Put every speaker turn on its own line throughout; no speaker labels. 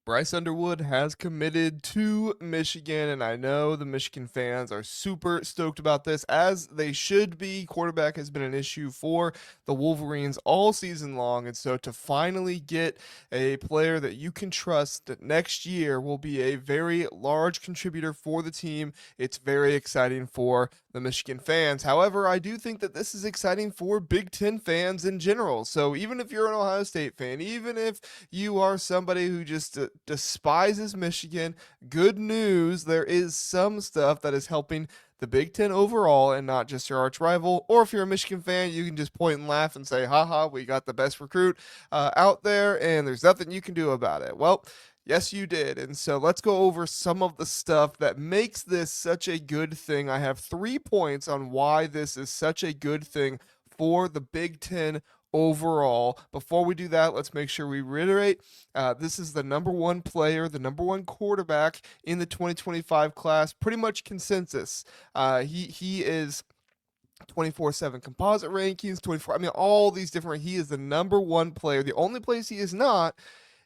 Bryce Underwood has committed to Michigan, and I know the Michigan fans are super stoked about this, as they should be. Quarterback has been an issue for the Wolverines all season long, and so to finally get a player that you can trust that next year will be a very large contributor for the team, it's very exciting for the Michigan fans. However, I do think that this is exciting for Big Ten fans in general. So even if you're an Ohio State fan, even if you are somebody who just despises Michigan, good news, there is some stuff that is helping the Big Ten overall and not just your arch rival. Or if you're a Michigan fan, you can just point and laugh and say, haha, we got the best recruit out there and there's nothing you can do about it. Well, yes, you did. And so let's go over some of the stuff that makes this such a good thing. I have 3 points on why this is such a good thing for the Big Ten overall. Before we do that, let's make sure we reiterate this is the number one player, the number one quarterback in the 2025 class. Pretty much consensus. He is 24/7 composite rankings, 24. I mean, all these different. He is the number one player. The only place he is not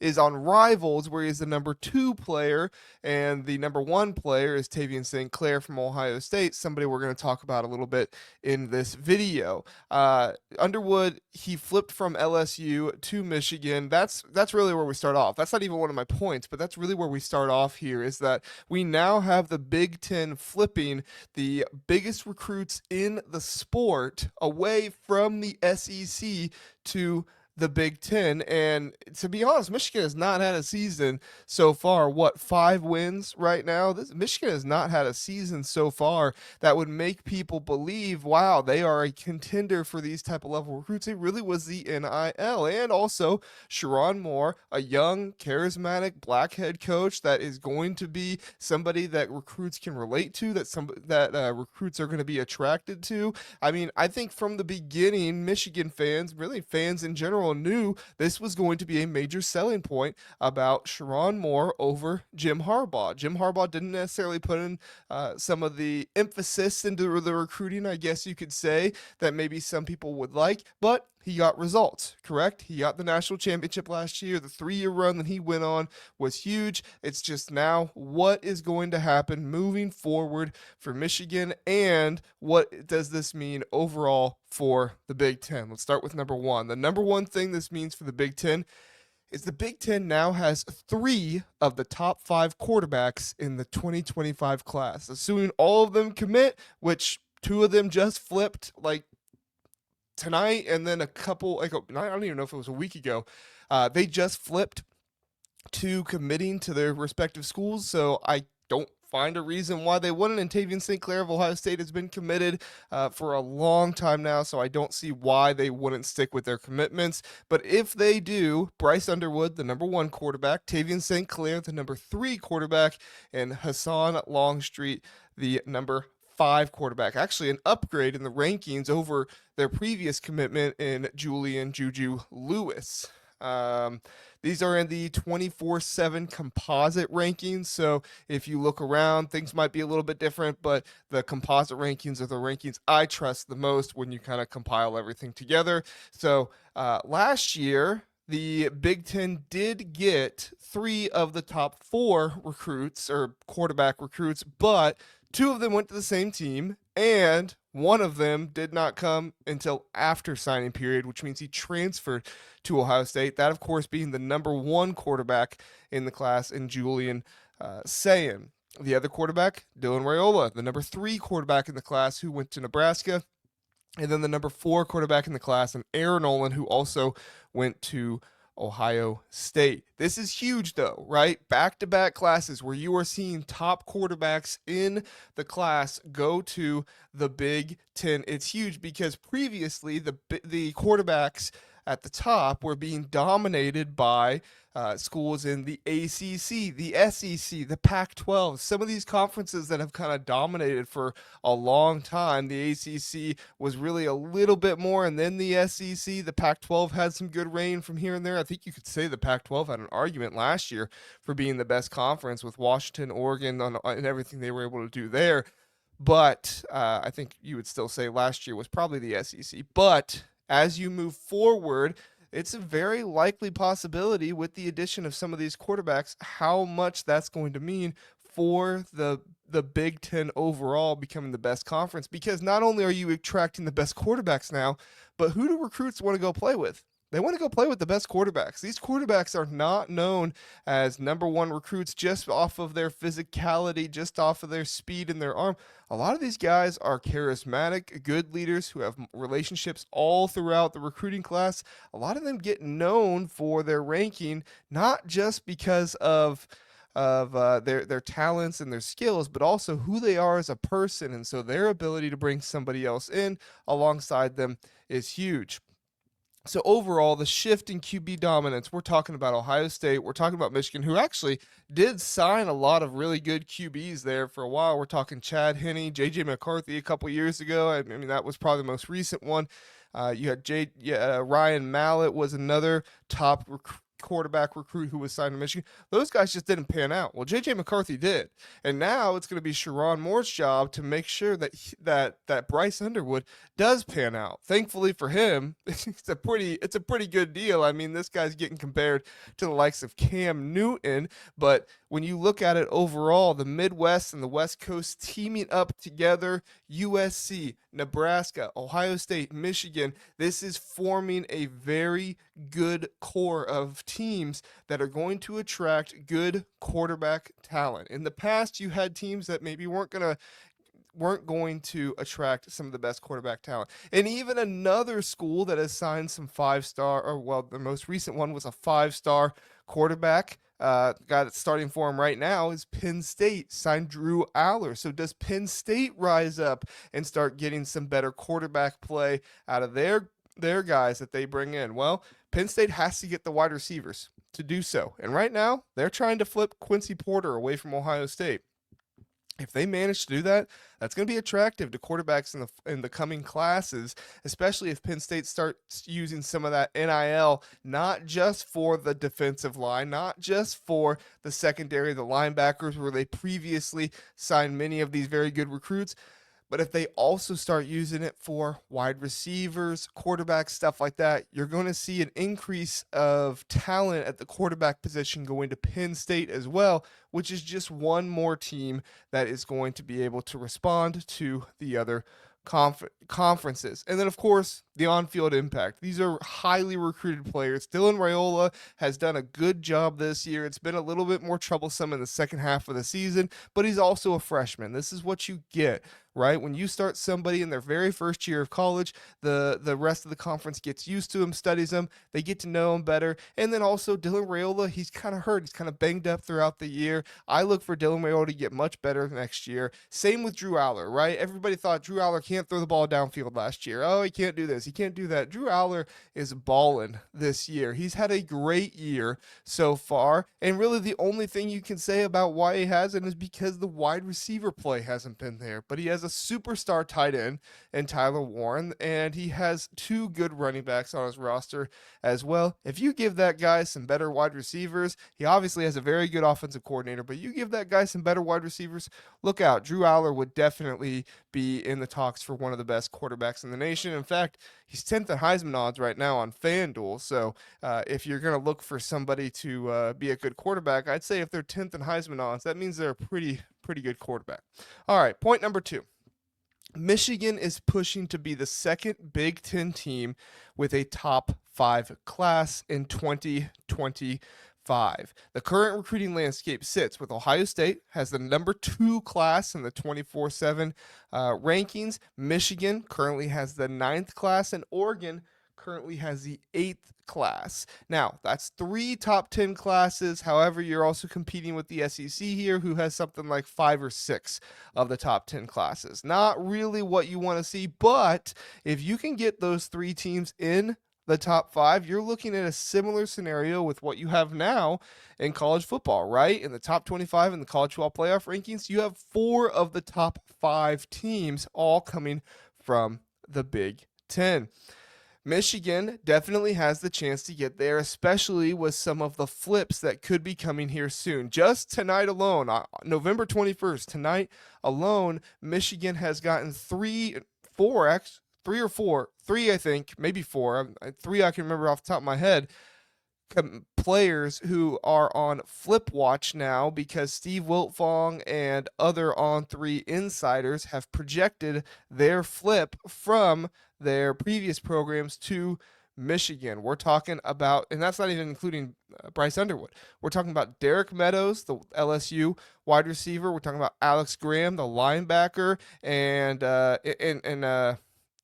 is on Rivals, where he is the number 2 player, and the number 1 player is Tavien Clair from Ohio State, somebody we're going to talk about a little bit in this video. Underwood, he flipped from LSU to Michigan. That's really where we start off. That's not even one of my points, but that's really where we start off here, is that we now have the Big Ten flipping the biggest recruits in the sport away from the SEC to the Big Ten. And to be honest, Michigan has not had a season so far. What, 5 wins right now? Michigan has not had a season so far that would make people believe, wow, they are a contender for these type of level recruits. It really was the NIL. And also Sherrone Moore, a young, charismatic black head coach that is going to be somebody that recruits can relate to, that recruits are going to be attracted to. I mean, I think from the beginning, Michigan fans, really fans in general, knew this was going to be a major selling point about Sherrone Moore over Jim Harbaugh. Jim Harbaugh didn't necessarily put in some of the emphasis into the recruiting, I guess you could say, that maybe some people would like, but he got results, correct? He got the national championship last year. The 3-year run that he went on was huge. It's just now what is going to happen moving forward for Michigan, and what does this mean overall for the Big Ten? Let's start with number one. The number one thing this means for the Big Ten is the Big Ten now has 3 of the top 5 quarterbacks in the 2025 class, assuming all of them commit, which 2 of them just flipped like tonight, and then a couple, like, I don't even know if it was a week ago, they just flipped to committing to their respective schools. So I don't find a reason why they wouldn't. And Tavien Clair of Ohio State has been committed for a long time now, so I don't see why they wouldn't stick with their commitments. But if they do, Bryce Underwood, the number 1 quarterback, Tavien Clair, the number 3 quarterback, and Hassan Longstreet, the number 5 quarterback. Actually, an upgrade in the rankings over their previous commitment in Julian Juju Lewis. These are in the 24/7 composite rankings. So if you look around, things might be a little bit different, but the composite rankings are the rankings I trust the most when you kind of compile everything together. So last year, the Big Ten did get 3 of the top 4 recruits or quarterback recruits, but 2 of them went to the same team, and 1 of them did not come until after signing period, which means he transferred to Ohio State. That, of course, being the number 1 quarterback in the class in Julian Sayin. The other quarterback, Dylan Raiola, the number 3 quarterback in the class, who went to Nebraska. And then the number 4 quarterback in the class, and Aaron Nolan, who also went to Ohio State. This is huge, though, right? Back-to-back classes where you are seeing top quarterbacks in the class go to the Big Ten. It's huge because previously the quarterbacks at the top were being dominated by schools in the ACC, the SEC, the Pac-12, some of these conferences that have kind of dominated for a long time. The ACC was really a little bit more, and then the SEC, the Pac-12 had some good reign from here and there. I think you could say the Pac-12 had an argument last year for being the best conference with Washington, Oregon, and everything they were able to do there. But I think you would still say last year was probably the SEC. But as you move forward, it's a very likely possibility with the addition of some of these quarterbacks, how much that's going to mean for the Big Ten overall becoming the best conference. Because not only are you attracting the best quarterbacks now, but who do recruits want to go play with? They want to go play with the best quarterbacks. These quarterbacks are not known as number one recruits just off of their physicality, just off of their speed and their arm. A lot of these guys are charismatic, good leaders who have relationships all throughout the recruiting class. A lot of them get known for their ranking, not just because of their talents and their skills, but also who they are as a person. And so their ability to bring somebody else in alongside them is huge. So overall, the shift in QB dominance, we're talking about Ohio State, we're talking about Michigan, who actually did sign a lot of really good QBs there for a while. We're talking Chad Henne, J.J. McCarthy a couple years ago. I mean, that was probably the most recent one. You had Ryan Mallett was another top quarterback recruit who was signed to Michigan. Those guys just didn't pan out. Well, J.J. McCarthy did, and now it's going to be Sharon Moore's job to make sure that Bryce Underwood does pan out. Thankfully for him, it's a pretty good deal. I mean, this guy's getting compared to the likes of Cam Newton, but when you look at it overall, the Midwest and the West Coast teaming up together, USC, Nebraska, Ohio State, Michigan, this is forming a very good core of teams that are going to attract good quarterback talent. In the past, you had teams that maybe weren't going to attract some of the best quarterback talent. And even another school that has signed some five-star, or well, the most recent one was a five-star quarterback. Guy that's starting for him right now is Penn State, signed Drew Aller. So does Penn State rise up and start getting some better quarterback play out of their guys that they bring in? Well, Penn State has to get the wide receivers to do so. And right now, they're trying to flip Quincy Porter away from Ohio State. If they manage to do that, that's going to be attractive to quarterbacks in the coming classes, especially if Penn State starts using some of that NIL, not just for the defensive line, not just for the secondary, the linebackers, where they previously signed many of these very good recruits, but if they also start using it for wide receivers, quarterbacks, stuff like that, you're going to see an increase of talent at the quarterback position going to Penn State as well, which is just one more team that is going to be able to respond to the other conferences. And then, of course, the on-field impact. These are highly recruited players. Dylan Raiola has done a good job this year. It's been a little bit more troublesome in the second half of the season, but he's also a freshman. This is what you get, right? When you start somebody in their very first year of college, the rest of the conference gets used to him, studies him, they get to know him better. And then also Dylan Raiola, he's kind of hurt. He's kind of banged up throughout the year. I look for Dylan Raiola to get much better next year. Same with Drew Aller, right? Everybody thought Drew Aller can't throw the ball downfield last year. Oh, he can't do this. He can't do that. Drew Aller is balling this year. He's had a great year so far. And really the only thing you can say about why he hasn't is because the wide receiver play hasn't been there. But he has a superstar tight end in Tyler Warren, and he has two good running backs on his roster as well. If you give that guy some better wide receivers, he obviously has a very good offensive coordinator, but you give that guy some better wide receivers, look out. Drew Aller would definitely be in the talks for one of the best quarterbacks in the nation. In fact, he's 10th in Heisman odds right now on FanDuel. So if you're going to look for somebody to be a good quarterback, I'd say if they're 10th in Heisman odds, that means they're a pretty good quarterback. All right, point number 2. Michigan is pushing to be the second Big Ten team with a top 5 class in 2025. The current recruiting landscape sits with Ohio State has the number 2 class in the 24/7 rankings. Michigan currently has the 9th class, and Oregon currently has the 8th class. Now, that's 3 top 10 classes. However, you're also competing with the SEC here, who has something like 5 or 6 of the top 10 classes. Not really what you want to see, but if you can get those 3 teams in the top 5, you're looking at a similar scenario with what you have now in college football, right? In the top 25 in the college football playoff rankings, you have 4 of the top 5 teams all coming from the Big Ten. Michigan definitely has the chance to get there, especially with some of the flips that could be coming here soon. Just tonight alone, November 21st, tonight alone, Michigan has gotten 3 three or four, three, I think, maybe four, three I can remember off the top of my head, players who are on flip watch now because Steve Wiltfong and other on three insiders have projected their flip from their previous programs to Michigan. We're talking about, and that's not even including Bryce Underwood. We're talking about Derek Meadows, the LSU wide receiver. We're talking about Alex Graham, the linebacker, and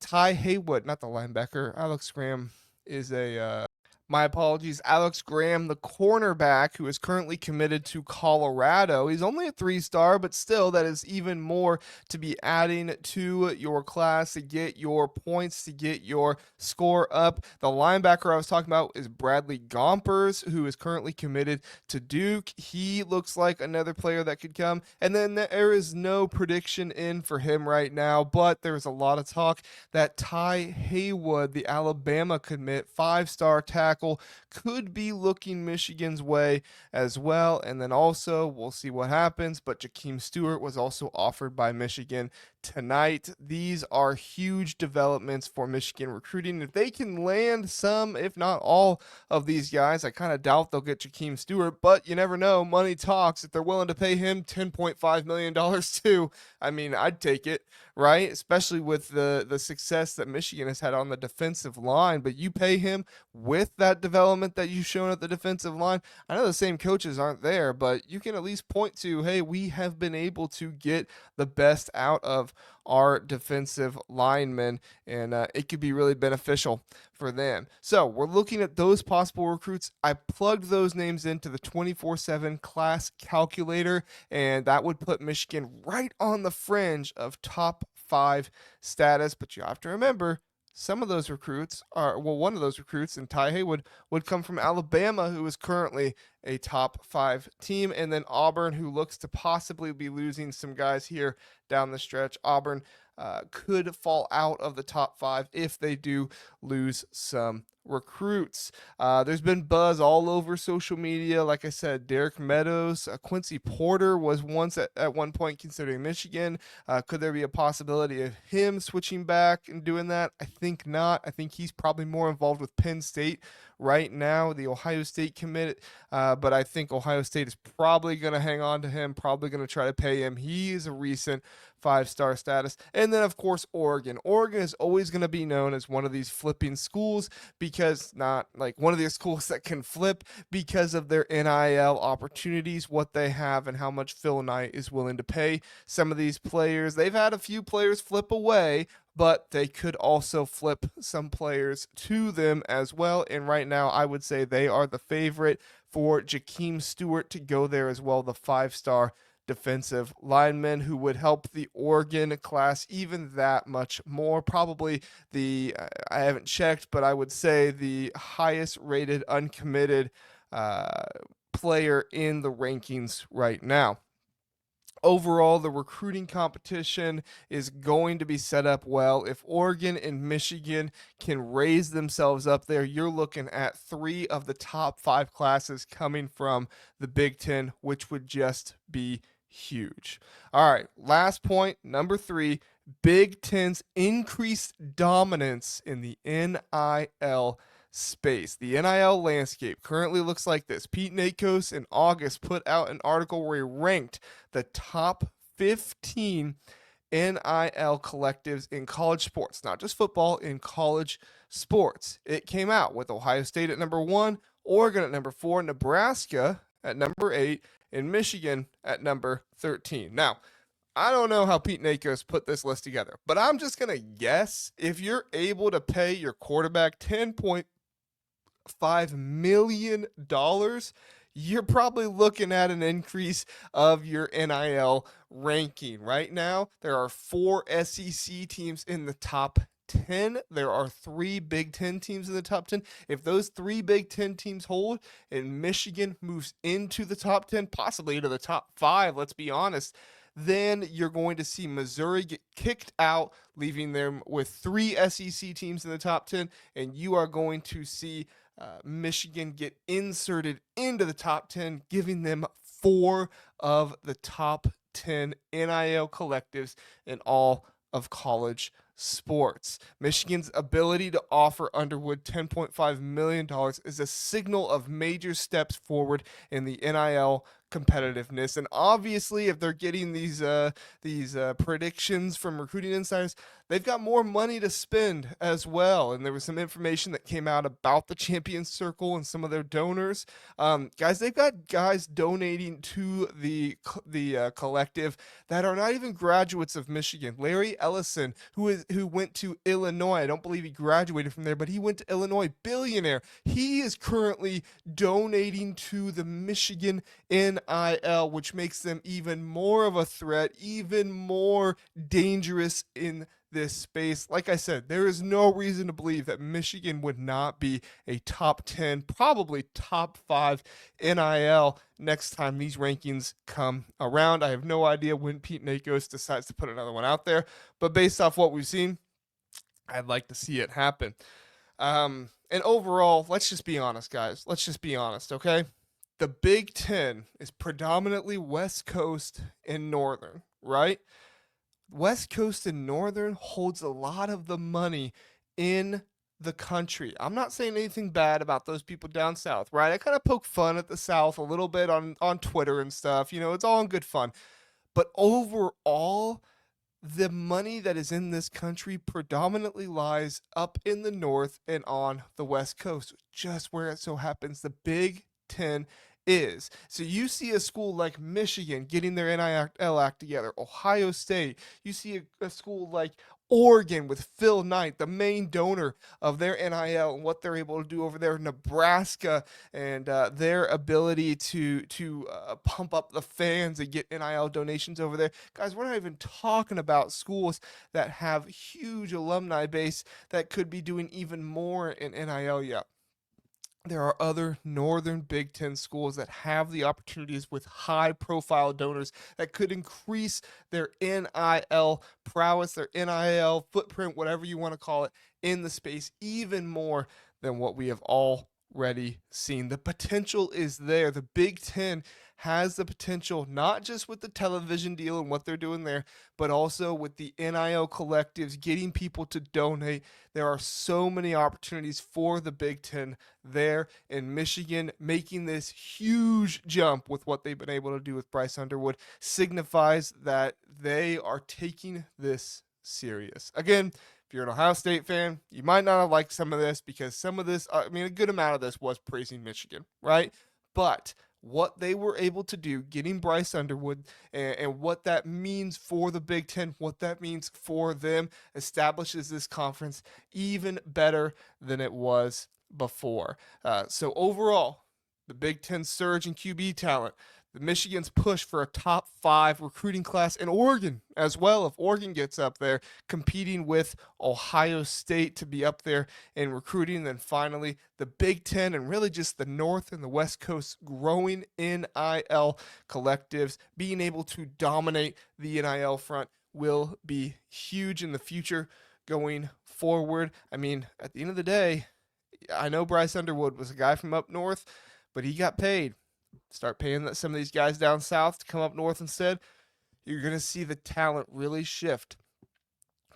Ty Haywood, not the linebacker. Alex Graham is a my apologies. Alex Graham, the cornerback who is currently committed to Colorado. He's only a 3-star, but still, that is even more to be adding to your class to get your points, to get your score up. The linebacker I was talking about is Bradley Gompers, who is currently committed to Duke. He looks like another player that could come. And then there is no prediction in for him right now, but there's a lot of talk that Ty Haywood, the Alabama commit, 5-star tackle, could be looking Michigan's way as well. And then also, we'll see what happens, but Jakeem Stewart was also offered by Michigan tonight. These are huge developments for Michigan recruiting. If they can land some, if not all, of these guys, I kind of doubt they'll get Jakeem Stewart, but you never know. Money talks. If they're willing to pay him $10.5 million too, I mean, I'd take it, right? Especially with the success that Michigan has had on the defensive line. But you pay him with that development that you've shown at the defensive line. I know the same coaches aren't there, but you can at least point to, hey, we have been able to get the best out of our defensive linemen, and it could be really beneficial for them. So we're looking at those possible recruits. I plugged those names into the 24/7 class calculator, and that would put Michigan right on the fringe of top 5 status. But you have to remember, some of those recruits are, well, one of those recruits, and Ty Haywood, would come from Alabama, who is currently a top 5 team, and then Auburn, who looks to possibly be losing some guys here down the stretch. Auburn could fall out of the top 5 if they do lose some recruits. There's been buzz all over social media. Like I said, Derek Meadows, Quincy Porter was once at one point considering Michigan. Could there be a possibility of him switching back and doing that? I think not. I think he's probably more involved with Penn State right now, the Ohio State commit. But I think Ohio State is probably going to hang on to him, probably going to try to pay him. He is a recent 5-star status. And then, of course, Oregon. Oregon is always going to be known as one of these flipping schools, because not like one of these schools that can flip because of their NIL opportunities, what they have, and how much Phil Knight is willing to pay some of these players. They've had a few players flip away, but they could also flip some players to them as well. And right now, I would say they are the favorite for Jakeem Stewart to go there as well, the 5-star defensive lineman who would help the Oregon class even that much more. Probably I haven't checked, but I would say the highest rated uncommitted player in the rankings right now. Overall, the recruiting competition is going to be set up well. If Oregon and Michigan can raise themselves up there, you're looking at 3 of the top 5 classes coming from the Big Ten, which would just be huge. All right, last point, number 3, Big Ten's increased dominance in the NIL space. The NIL landscape currently looks like this. Pete Nakos in August put out an article where he ranked the top 15 NIL collectives in college sports, not just football, in college sports. It came out with Ohio State at number 1, Oregon at number 4, Nebraska at number 8, and Michigan at number 13. Now, I don't know how Pete Nakos put this list together, but I'm just going to guess if you're able to pay your quarterback $10.5 million, you're probably looking at an increase of your NIL ranking. Right now, there are 4 SEC teams in the top 10. There are 3 Big Ten teams in the top 10. If those 3 Big Ten teams hold and Michigan moves into the top 10, possibly into the top 5, let's be honest, then you're going to see Missouri get kicked out, leaving them with 3 SEC teams in the top 10, and you are going to see Michigan get inserted into the top 10, giving them 4 of the top 10 NIL collectives in all of college sports. Michigan's ability to offer Underwood $10.5 million is a signal of major steps forward in the NIL competitiveness. And obviously, if they're getting these predictions from recruiting insiders, they've got more money to spend as well. And there was some information that came out about the Champions Circle and some of their donors. Guys, they've got guys donating to the collective that are not even graduates of Michigan. Larry Ellison, who went to Illinois, I don't believe he graduated from there, but he went to Illinois, billionaire. He is currently donating to the Michigan NIL, which makes them even more of a threat, even more dangerous in this space. Like I said, there is no reason to believe that Michigan would not be a top 10, probably top 5 NIL next time these rankings come around. I have no idea when Pete Nakos decides to put another one out there, but based off what we've seen, I'd like to see it happen. And overall, let's just be honest, guys. Let's just be honest, okay? The Big Ten is predominantly West Coast and Northern, right? West Coast and Northern holds a lot of the money in the country. I'm not saying anything bad about those people down south, right? I kind of poke fun at the South a little bit on Twitter and stuff. You know, it's all in good fun. But overall, the money that is in this country predominantly lies up in the North and on the West Coast, just where it so happens the Big Ten is. So you see a school like Michigan getting their NIL act together, Ohio State. You see a school like Oregon with Phil Knight, the main donor of their NIL, and what they're able to do over there. Nebraska and their ability to pump up the fans and get NIL donations over there. Guys, we're not even talking about schools that have huge alumni base that could be doing even more in NIL yet. There are other Northern Big Ten schools that have the opportunities with high-profile donors that could increase their NIL prowess, their NIL footprint, whatever you want to call it, in the space even more than what we have already seen. The potential is there. The Big Ten has the potential, not just with the television deal and what they're doing there, but also with the NIL collectives, getting people to donate. There are so many opportunities for the Big Ten there in Michigan. Making this huge jump with what they've been able to do with Bryce Underwood signifies that they are taking this serious. Again, if you're an Ohio State fan, you might not have liked some of this because some of this, I mean, a good amount of this was praising Michigan, right? But what they were able to do, getting Bryce Underwood, and what that means for the Big Ten, what that means for them, establishes this conference even better than it was before. So overall, the Big Ten surge in QB talent, the Michigan's push for a top 5 recruiting class, and Oregon as well. If Oregon gets up there, competing with Ohio State to be up there in recruiting. And then finally, the Big Ten and really just the North and the West Coast growing NIL collectives, being able to dominate the NIL front will be huge in the future going forward. I mean, at the end of the day, I know Bryce Underwood was a guy from up north, but he got paid. Start paying some of these guys down south to come up north instead. You're going to see the talent really shift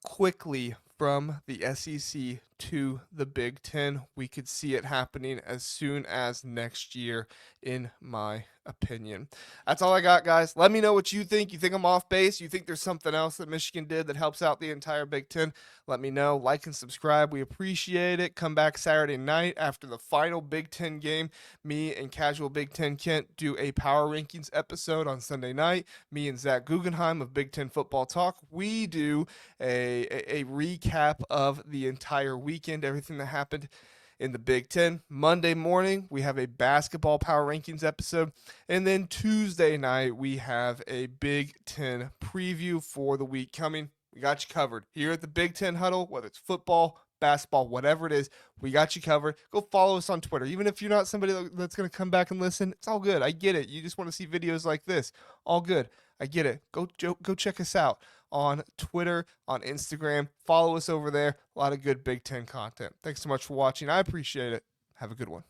quickly from the SEC to the Big Ten. We could see it happening as soon as next year, in my opinion. That's all I got, guys. Let me know what you think. You think I'm off base? You think there's something else that Michigan did that helps out the entire Big Ten? Let me know. Like and subscribe. We appreciate it. Come back Saturday night after the final Big Ten game. Me and Casual Big Ten Kent do a Power Rankings episode on Sunday night. Me and Zach Guggenheim of Big Ten Football Talk, we do a recap of the entire weekend, everything that happened in the Big Ten. Monday morning, we have a basketball Power Rankings episode. And then Tuesday night, we have a Big Ten preview for the week coming. We got you covered here at the Big Ten Huddle, whether it's football, basketball, whatever it is, we got you covered. Go follow us on Twitter. Even if you're not somebody that's going to come back and listen, it's all good. I get it. You just want to see videos like this. All good. I get it. Go check us out on Twitter, on Instagram. Follow us over there. A lot of good Big Ten content. Thanks so much for watching. I appreciate it. Have a good one.